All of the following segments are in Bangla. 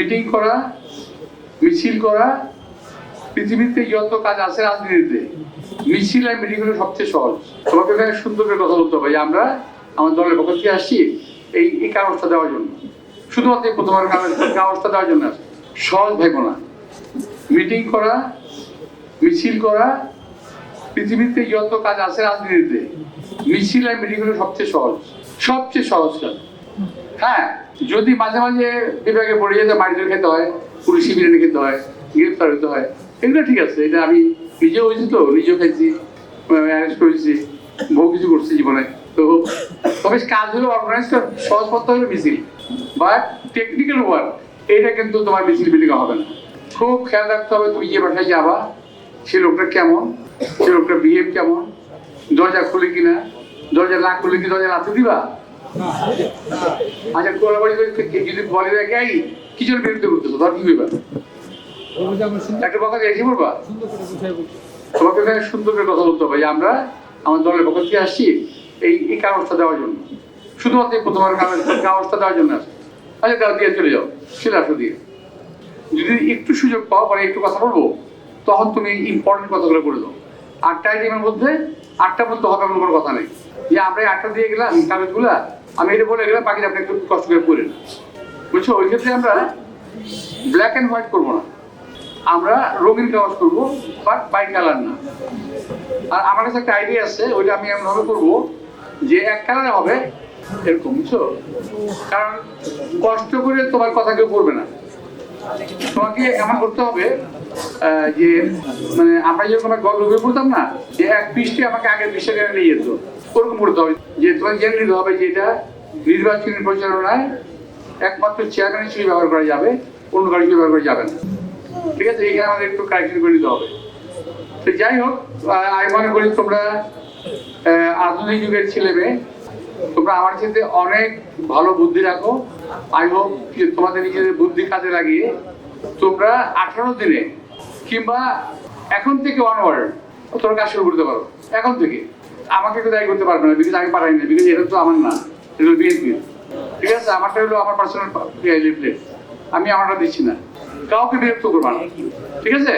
মিটিং করা, মিছিল করা, পৃথিবীতে যত কাজ আছে রাজনীতিতে মিছিল আর মিটিং হলো সবচেয়ে সহজ। তোমাকে এখানে সুন্দর করে কথা বলতে হবে যে আমরা আমার দলের পক্ষ থেকে আসছি এই কাগজটা দেওয়ার জন্য, শুধুমাত্র প্রথমবার কাগজটা দেওয়ার জন্য আসছে। সহজ ভেবো না। মিটিং করা, মিছিল করা, পৃথিবীতে যত কাজ আছে রাজনীতিতে মিছিল আর মিটিং হলো সবচেয়ে সহজ কাজ। হ্যাঁ, যদি মাঝে মাঝে বিভাগে পড়ে যেতে মাইনে খেতে হয়, পুলিশি বিরিয়ানি খেতে হয়, গ্রেফতার হতে হয়, এগুলো ঠিক আছে। এটা আমি নিজেও হয়েছি, তো নিজেও খাইছি, অ্যারেস্ট করেছি, বহু কিছু করছি জীবনে। তো তবে কাজ হলো অর্গানাইজ, সহজ পথ হলো মিছিল, বাট টেকনিক্যাল ওয়ার্ক এটা কিন্তু তোমার মিছিল মিটিং হবে না। খুব খেয়াল রাখতে হবে তুমি যে বাসায় যাবা সে লোকটা কেমন, সে লোকটা বিহেভ কেমন, দরজা খুলে কিনা, দরজা না খুলে কি দরজা লাথি দিবা? আচ্ছা, কোলাবাড়ি যদি বলে দেখে কিছুর বিরুদ্ধে করতেছো, ধর কি করবা? একটা কথা এসে বলবা, তোমাকে এখানে সুন্দর করে কথা বলতে হবে যে আমরা আমার দলের পক্ষ থেকে আসছি এই কাগজটা দেওয়ার জন্য, শুধুমাত্র প্রথমবার কাগজটা দেওয়ার জন্য আসছে। আচ্ছা, দাও, দিয়ে চলে যাও, চলে আসো দিয়ে। যদি একটু সুযোগ পাও মানে একটু কথা বলবো, তখন তুমি ইম্পর্টেন্ট কথাগুলো করে দাও। 8টা আইটেমের মধ্যে 8টা বলতে হবে এমন কোনো কথা নেই যে আমরা 8টা দিয়ে গেলাম কাগজগুলা, আমি এটা বলে গেলাম, বাকিটা আপনি একটু কষ্ট করে পড়েন, বুঝছো? ওই ক্ষেত্রে আমরা ব্ল্যাক অ্যান্ড হোয়াইট করবো না, আমরা রঙিন কাগজ করবো, বাট বাই কালার না। আর আমার কাছে একটা আইডিয়া আছে, ওইটা আমি এমনভাবে করবো যে এক কালারে হবে এরকম, বুঝছো? কারণ কষ্ট করে তোমার কথা কেউ পড়বে না, তোমাকে এমন করতে হবে যে মানে আমরা যেরকম গল্প পড়তাম না যে এক পৃষ্ঠে আমাকে আগের পৃষ্ঠে নিয়ে যেত, ওরকম করতে হবে যে তোমাকে জেনে নিতে হবে যে এটা নির্বাচনী পরিচালনায় একমাত্র চেয়ারম্যান হিসেবে ব্যবহার করা যাবে, অন্য গাড়ি হিসেবে ব্যবহার করা যাবে না। ঠিক আছে, এখানে আমাদের একটু কারেকশন করে নিতে হবে। তো যাই হোক, আমি মনে করি তোমরা আধুনিক যুগের ছেলে মেয়ে, তোমরা আমার ক্ষেত্রে অনেক ভালো বুদ্ধি রাখো। আই হোপ যে তোমাদের নিজেদের বুদ্ধি কাজে লাগিয়ে তোমরা 18 দিনে কিংবা এখন থেকে অনওয়ার্ড তোমরা কাজ শুরু করতে পারো। এখন থেকে আমাকে কেউ দায়ী করতে পারবে না, বিকজ আমি পাঠাই না, বিকজ এটা তো আমার না, এটা হলো বিএনপির। ঠিক আছে, আমারটা হলো আমার পার্সোনাল লিফলেট, আমি আমারটা দিচ্ছি না, কাউকে বিরক্ত করবা না। ঠিক আছে,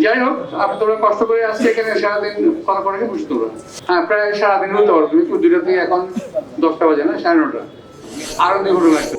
যাই হোক, আমি তোমরা কষ্ট করে আজকে এখানে সারাদিন কথা করে বুঝতে পারো। হ্যাঁ, প্রায় সারাদিন হতে পারো তুমি, 2টা থেকে এখন 10টা বাজে না, 9:30, আরো 2 ঘন্টা লাগবে।